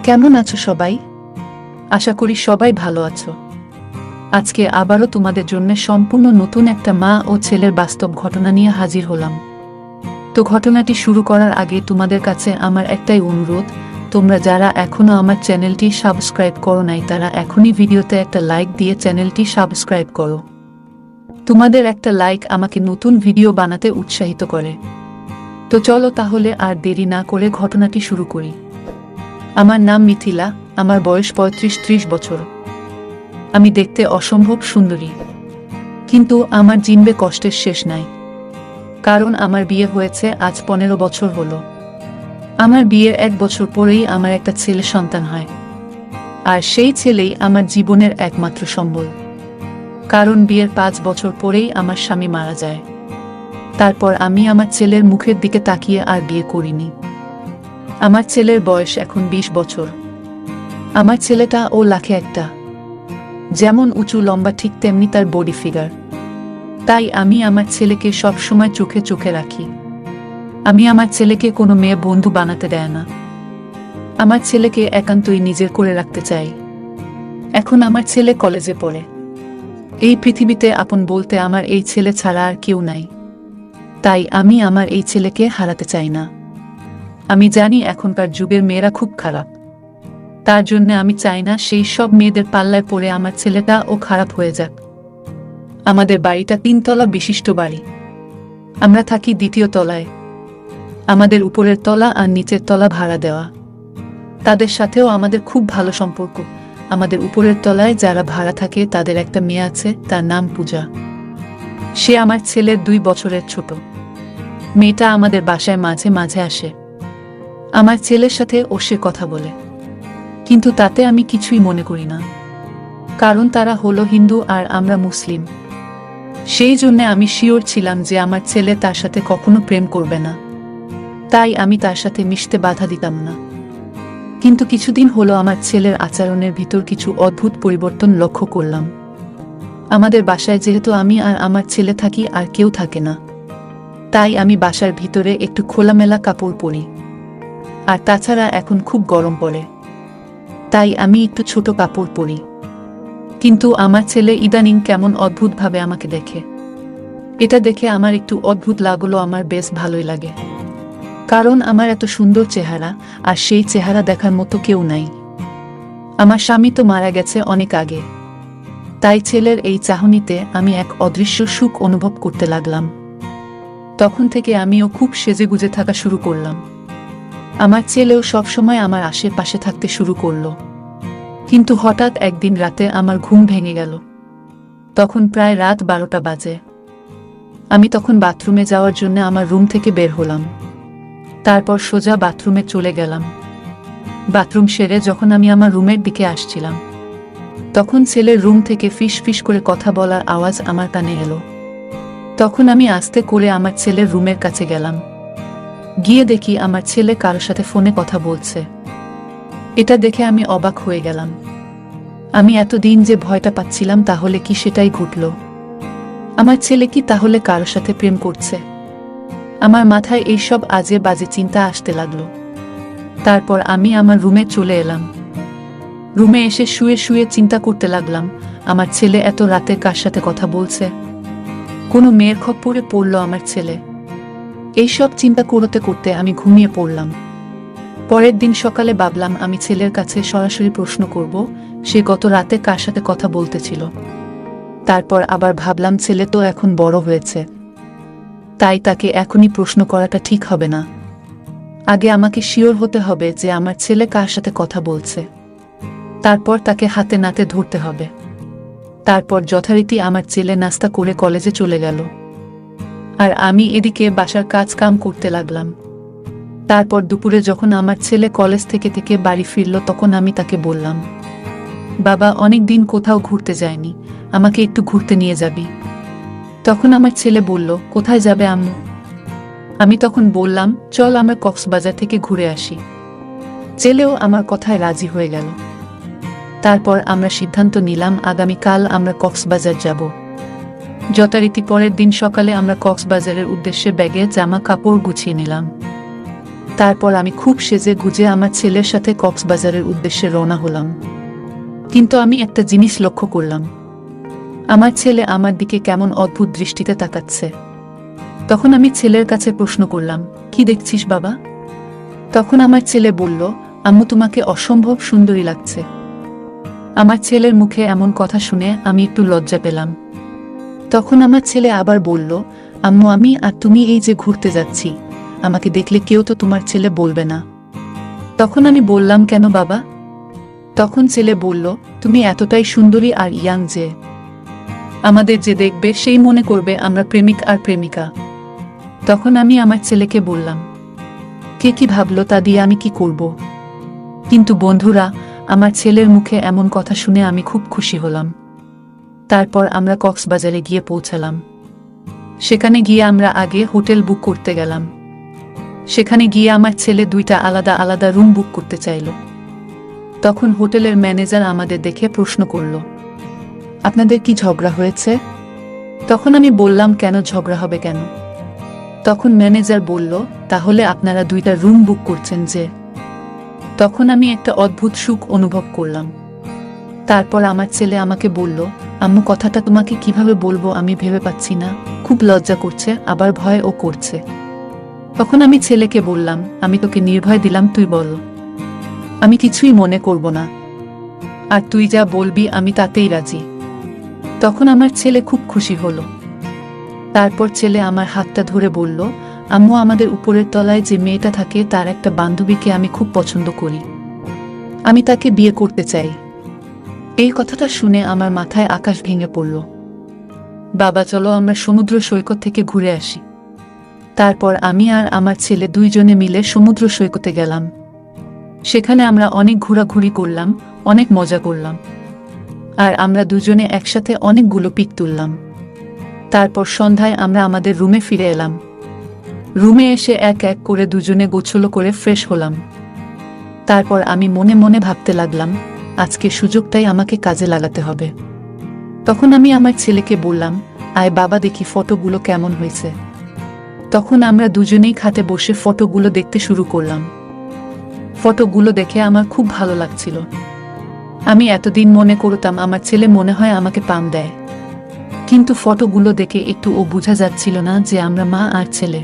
কেমন আছো সবাই? আশা করি সবাই ভালো আছো। আজকে আবারও তোমাদের জন্য সম্পূর্ণ নতুন একটা মা ও ছেলের বাস্তব ঘটনা নিয়ে হাজির হলাম। তো ঘটনাটি শুরু করার আগে তোমাদের কাছে আমার একটাই অনুরোধ, তোমরা যারা এখনো আমার চ্যানেলটি সাবস্ক্রাইব করো নাই তারা এখনই ভিডিওতে একটা লাইক দিয়ে চ্যানেলটি সাবস্ক্রাইব করো। তোমাদের একটা লাইক আমাকে নতুন ভিডিও বানাতে উৎসাহিত করে। তো চলো তাহলে আর দেরি না করে ঘটনাটি শুরু করি। আমার নাম মিথিলা, আমার বয়স ৩৫-৩০ বছর। আমি দেখতে অসম্ভব সুন্দরী, কিন্তু আমার জিনবে কষ্টের শেষ নাই। কারণ আমার বিয়ে হয়েছে আজ ১৫ বছর হলো। আমার বিয়ের ১ বছর পরেই আমার একটা ছেলে সন্তান হয়, আর সেই ছেলেই আমার জীবনের একমাত্র সম্বল। কারণ বিয়ের ৫ বছর পরেই আমার স্বামী মারা যায়। তারপর আমি আমার ছেলের মুখের দিকে তাকিয়ে আর বিয়ে করিনি। আমার ছেলের বয়স এখন ২০ বছর। আমার ছেলেটা ও লাখে একটা, যেমন উঁচু লম্বা ঠিক তেমনি তার বডি ফিগার। তাই আমি আমার ছেলেকে সবসময় চোখে চোখে রাখি। আমি আমার ছেলেকে কোনো মেয়ে বন্ধু বানাতে দেয় না। আমার ছেলেকে একান্তই নিজের করে রাখতে চাই। এখন আমার ছেলে কলেজে পড়ে। এই পৃথিবীতে আপন বলতে আমার এই ছেলে ছাড়া আর কেউ নাই। তাই আমি আমার এই ছেলেকে হারাতে চাই না। আমি জানি এখনকার যুগের মেয়েরা খুব খারাপ, তার জন্য আমি চাই না সেই সব মেয়েদের পাল্লায় পড়ে আমার ছেলেটা ও খারাপ হয়ে যাক। আমাদের বাড়িটা ৩ তলা বিশিষ্ট বাড়ি। আমরা থাকি ২য় তলায়। আমাদের উপরের তলা আর নিচের তলা ভাড়া দেওয়া। তাদের সাথেও আমাদের খুব ভালো সম্পর্ক। আমাদের উপরের তলায় যারা ভাড়া থাকে তাদের একটা মেয়ে আছে, তার নাম পূজা। সে আমার ছেলের ২ বছরের ছোট। মেয়েটা আমাদের বাসায় মাঝে মাঝে আসে। আমার ছেলের সাথে ও সে কথা বলে, কিন্তু তাতে আমি কিছুই মনে করি না। কারণ তারা হলো হিন্দু আর আমরা মুসলিম। সেই জন্য আমি শিওর ছিলাম যে আমার ছেলে তার সাথে কখনো প্রেম করবে না। তাই আমি তার সাথে মিশতে বাধা দিতাম না। কিন্তু কিছুদিন হলো আমার ছেলের আচরণের ভিতর কিছু অদ্ভুত পরিবর্তন লক্ষ্য করলাম। আমাদের বাসায় যেহেতু আমি আর আমার ছেলে থাকি আর কেউ থাকে না, তাই আমি বাসার ভিতরে একটু খোলামেলা কাপড় পরি। আর তাছাড়া এখন খুব গরম পড়ে, তাই আমি একটু ছোট কাপড় পরি। কিন্তু আমার ছেলে ইদানিং কেমন অদ্ভুতভাবে আমাকে দেখে। এটা দেখে আমার একটু অদ্ভুত লাগলো। আমার বেশ ভালোই লাগে, কারণ আমার এত সুন্দর চেহারা, আর সেই চেহারা দেখার মতো কেউ নাই। আমার স্বামী তো মারা গেছে অনেক আগে। তাই ছেলের এই চাহনিতে আমি এক অদৃশ্য সুখ অনুভব করতে লাগলাম। তখন থেকে আমিও খুব সেজেগুজে থাকা শুরু করলাম। আমার ছেলেও সবসময় আমার আশেপাশে থাকতে শুরু করলো। কিন্তু হঠাৎ একদিন রাতে আমার ঘুম ভেঙে গেল। তখন প্রায় রাত ১২টা বাজে। আমি তখন বাথরুমে যাওয়ার জন্য আমার রুম থেকে বের হলাম। তারপর সোজা বাথরুমে চলে গেলাম। বাথরুম সেরে যখন আমি আমার রুমের দিকে আসছিলাম, তখন ছেলের রুম থেকে ফিস ফিস করে কথা বলার আওয়াজ আমার কানে এলো। তখন আমি আস্তে করে আমার ছেলের রুমের কাছে গেলাম। গিয়ে দেখি আমার ছেলে কারোর সাথে ফোনে কথা বলছে। এটা দেখে আমি অবাক হয়ে গেলাম। আমি এতদিন যে ভয়টা পাচ্ছিলাম, তাহলে কি সেটাই ঘটল? আমার ছেলে কি তাহলে কারোর সাথে প্রেম করছে? আমার মাথায় এইসব আজে বাজে চিন্তা আসতে লাগলো। তারপর আমি আমার রুমে চলে এলাম। রুমে এসে শুয়ে শুয়ে চিন্তা করতে লাগলাম, আমার ছেলে এত রাতে কার সাথে কথা বলছে? কোনো মেয়ের খপ্পরে পড়ল আমার ছেলে? এইসব চিন্তা করতে করতে আমি ঘুমিয়ে পড়লাম। পরের দিন সকালে ভাবলাম আমি ছেলের কাছে সরাসরি প্রশ্ন করব সে গত রাতে কার সাথে কথা বলতেছিল। তারপর আবার ভাবলাম ছেলে তো এখন বড় হয়েছে, তাই তাকে এখনই প্রশ্ন করাটা ঠিক হবে না। আগে আমাকে শিওর হতে হবে যে আমার ছেলে কার সাথে কথা বলছে। তারপর তাকে হাতে নাতে ধরতে হবে। তারপর যথারীতি আমার ছেলে নাস্তা করে কলেজে চলে গেল, আর আমি এদিকে বাসার কাজ কাম করতে লাগলাম। তারপর দুপুরে যখন আমার ছেলে কলেজ থেকে বাড়ি ফিরল, তখন আমি তাকে বললাম, বাবা অনেক দিন কোথাও ঘুরতে যায়নি, আমাকে একটু ঘুরতে নিয়ে যাবি? তখন আমার ছেলে বলল, কোথায় যাবে আম্মু? আমি তখন বললাম, চল আমরা কক্সবাজার থেকে ঘুরে আসি। ছেলেও আমার কথায় রাজি হয়ে গেল। তারপর আমরা সিদ্ধান্ত নিলাম আগামীকাল আমরা কক্সবাজার যাব। যথারীতি পরের দিন সকালে আমরা কক্সবাজারের উদ্দেশ্যে ব্যাগে জামা কাপড় গুছিয়ে নিলাম। তারপর আমি খুব সেজে গুজে আমার ছেলের সাথে কক্সবাজারের উদ্দেশ্যে রওনা হলাম। কিন্তু আমি একটা জিনিস লক্ষ্য করলাম, আমার ছেলে আমার দিকে কেমন অদ্ভুত দৃষ্টিতে তাকাচ্ছে। তখন আমি ছেলের কাছে প্রশ্ন করলাম, কি দেখছিস বাবা? তখন আমার ছেলে বলল, আম্মু তোমাকে অসম্ভব সুন্দরী লাগছে। আমার ছেলের মুখে এমন কথা শুনে আমি একটু লজ্জা পেলাম। তখন আমার ছেলে আবার বলল, আম্মু আমি আর তুমি এই যে ঘুরতে যাচ্ছি, আমাকে দেখলে কেউ তো তোমার ছেলে বলবে না। তখন আমি বললাম, কেন বাবা? তখন ছেলে বলল, তুমি এতটাই সুন্দরী আর ইয়াং যে আমাদের যে দেখবে সেই মনে করবে আমরা প্রেমিক আর প্রেমিকা। তখন আমি আমার ছেলেকে বললাম, কে কি ভাবলো তা দিয়ে আমি কি করব? কিন্তু বন্ধুরা, আমার ছেলের মুখে এমন কথা শুনে আমি খুব খুশি হলাম। তারপর আমরা কক্সবাজারে গিয়ে পৌঁছালাম। সেখানে গিয়ে আমরা আগে হোটেল বুক করতে গেলাম। সেখানে গিয়ে আমার ছেলে 2টা আলাদা আলাদা রুম বুক করতে চাইল। তখন হোটেলের ম্যানেজার আমাদের দেখে প্রশ্ন করল, আপনাদের কি ঝগড়া হয়েছে? তখন আমি বললাম, কেন ঝগড়া হবে কেন? তখন ম্যানেজার বলল, তাহলে আপনারা 2টা রুম বুক করছেন যে? তখন আমি একটা অদ্ভুত সুখ অনুভব করলাম। তারপর আমার ছেলে আমাকে বলল, আম্মু কথাটা তোমাকে কিভাবে বলবো আমি ভেবে পাচ্ছি না, খুব লজ্জা করছে আবার ভয়ও করছে। তখন আমি ছেলেকে বললাম, আমি তোকে নির্ভয় দিলাম, তুই বল, আমি কিছুই মনে করব না, আর তুই যা বলবি আমি তাতেই রাজি। তখন আমার ছেলে খুব খুশি হলো। তারপর ছেলে আমার হাতটা ধরে বলল, আম্মু আমাদের উপরের তলায় যে মেয়েটা থাকে তার একটা বান্ধবীকে আমি খুব পছন্দ করি, আমি তাকে বিয়ে করতে চাই। এই কথাটা শুনে আমার মাথায় আকাশ ভেঙে পড়ল। বাবা চলো আমরা সমুদ্র সৈকত থেকে ঘুরে আসি। তারপর আমি আর আমার ছেলে 2জনে মিলে সমুদ্র সৈকতে গেলাম। সেখানে আমরা অনেক ঘোরাঘুরি করলাম, অনেক মজা করলাম, আর আমরা 2জনে একসাথে অনেকগুলো পিক তুললাম। তারপর সন্ধ্যায় আমরা আমাদের রুমে ফিরে এলাম। রুমে এসে এক এক করে 2জনে গোছল করে ফ্রেশ হলাম। তারপর আমি মনে মনে ভাবতে লাগলাম, আজকে সুযোগটাই আমাকে কাজে লাগাতে হবে। তখন আমি আমার ছেলেকে বললাম, আয় বাবা দেখি ফটোগুলো কেমন হয়েছে। তখন আমরা 2জনেই খাটে বসে ফটোগুলো দেখতে শুরু করলাম। ফটোগুলো দেখে আমার খুব ভালো লাগছিল। আমি এতদিন মনে করতাম আমার ছেলে মনে হয় আমাকে পাম দেয়, কিন্তু ফটোগুলো দেখে একটুও বোঝা যাচ্ছিল না যে আমরা মা আর ছেলে।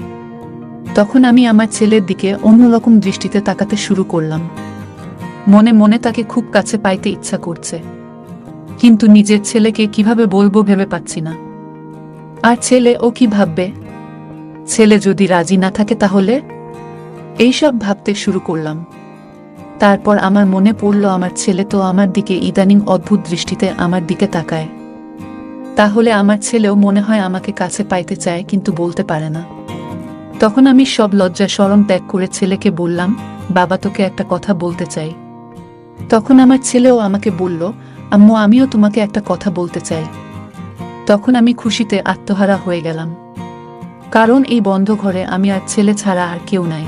তখন আমি আমার ছেলের দিকে অন্যরকম দৃষ্টিতে তাকাতে শুরু করলাম। মনে মনে তাকে খুব কাছে পাইতে ইচ্ছা করছে, কিন্তু নিজের ছেলেকে কিভাবে বলবো ভেবে পাচ্ছি না। আর ছেলে ও কি ভাববে? ছেলে যদি রাজি না থাকে তাহলে? এইসব ভাবতে শুরু করলাম। তারপর আমার মনে পড়ল আমার ছেলে তো আমার দিকে ইদানিং অদ্ভুত দৃষ্টিতে আমার দিকে তাকায়, তাহলে আমার ছেলেও মনে হয় আমাকে কাছে পাইতে চায় কিন্তু বলতে পারে না। তখন আমি সব লজ্জা শরম ত্যাগ করে ছেলেকে বললাম, বাবা তোকে একটা কথা বলতে চাই। তখন আমার ছেলেও আমাকে বলল, আম্মু আমিও তোমাকে একটা কথা বলতে চাই। তখন আমি খুশিতে আত্মহারা হয়ে গেলাম, কারণ এই বন্ধ ঘরে আমি আর ছেলে ছাড়া আর কেউ নাই।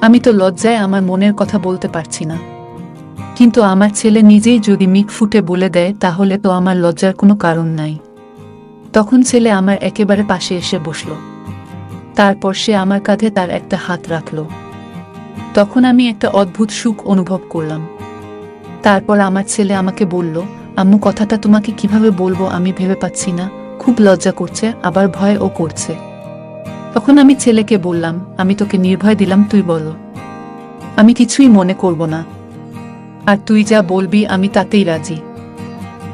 আমি তো লজ্জায় আমার মনের কথা বলতে পারছি না, কিন্তু আমার ছেলে নিজেই যদি মুখ ফুটে বলে দেয় তাহলে তো আমার লজ্জার কোনো কারণ নাই। তখন ছেলে আমার একেবারে পাশে এসে বসল। তারপর সে আমার কাঁধে তার একটা হাত রাখল। তখন আমি একটা অদ্ভুত সুখ অনুভব করলাম। তারপর আমার ছেলে আমাকে বলল, আম্মু কথাটা তোমাকে কিভাবে বলবো আমি ভেবে পাচ্ছি না, খুব লজ্জা করছে আবার ভয়ও করছে। তখন আমি ছেলেকে বললাম, আমি তোকে নির্ভয় দিলাম, তুই বল, আমি কিছুই মনে করব না, আর তুই যা বলবি আমি তাতেই রাজি।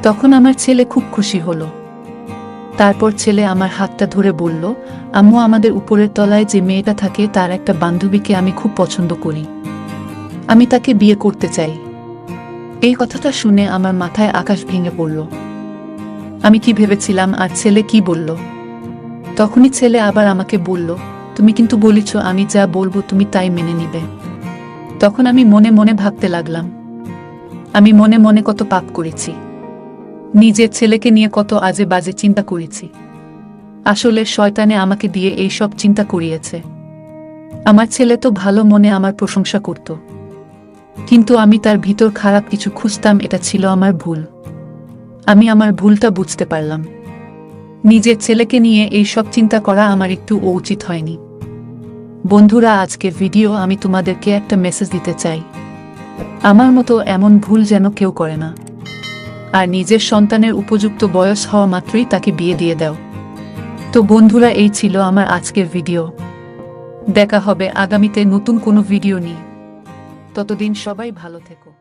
তখন আমার ছেলে খুব খুশি হলো। তারপর ছেলে আমার হাতটা ধরে বলল, আম্মু আমাদের উপরের তলায় যে মেয়েটা থাকে তার একটা বান্ধবীকে আমি খুব পছন্দ করি, আমি তাকে বিয়ে করতে চাই। এই কথাটা শুনে আমার মাথায় আকাশ ভেঙে পড়ল। আমি কি ভেবেছিলাম আর ছেলে কি বলল? তখনই ছেলে আবার আমাকে বলল, তুমি কিন্তু বলিছ আমি যা বলবো তুমি তাই মেনে নিবে। তখন আমি মনে মনে ভাবতে লাগলাম, আমি মনে মনে কত পাপ করেছি, নিজের ছেলেকে নিয়ে কত আজে বাজে চিন্তা করেছি। আসলে শয়তানে আমাকে দিয়ে এই সব চিন্তা করিয়েছে। আমার ছেলে তো ভালো মনে আমার প্রশংসা করত, কিন্তু আমি তার ভিতর খারাপ কিছু খুঁজতাম, এটা ছিল আমার ভুল। আমি আমার ভুলটা বুঝতে পারলাম। নিজের ছেলেকে নিয়ে এই সব চিন্তা করা আমার একটু উচিত হয়নি। বন্ধুরা, আজকের ভিডিও আমি তোমাদেরকে একটা মেসেজ দিতে চাই। আমার মতো এমন ভুল যেন কেউ করে না। আর নিজের সন্তানের উপযুক্ত বয়স হওয়া মাত্রই তাকে বিয়ে দিয়ে দাও। তো বন্ধুরা, এই ছিল আমার আজকের ভিডিও। দেখা হবে আগামীতে নতুন কোনো ভিডিও নিয়ে। ততদিন সবাই ভালো থেকো।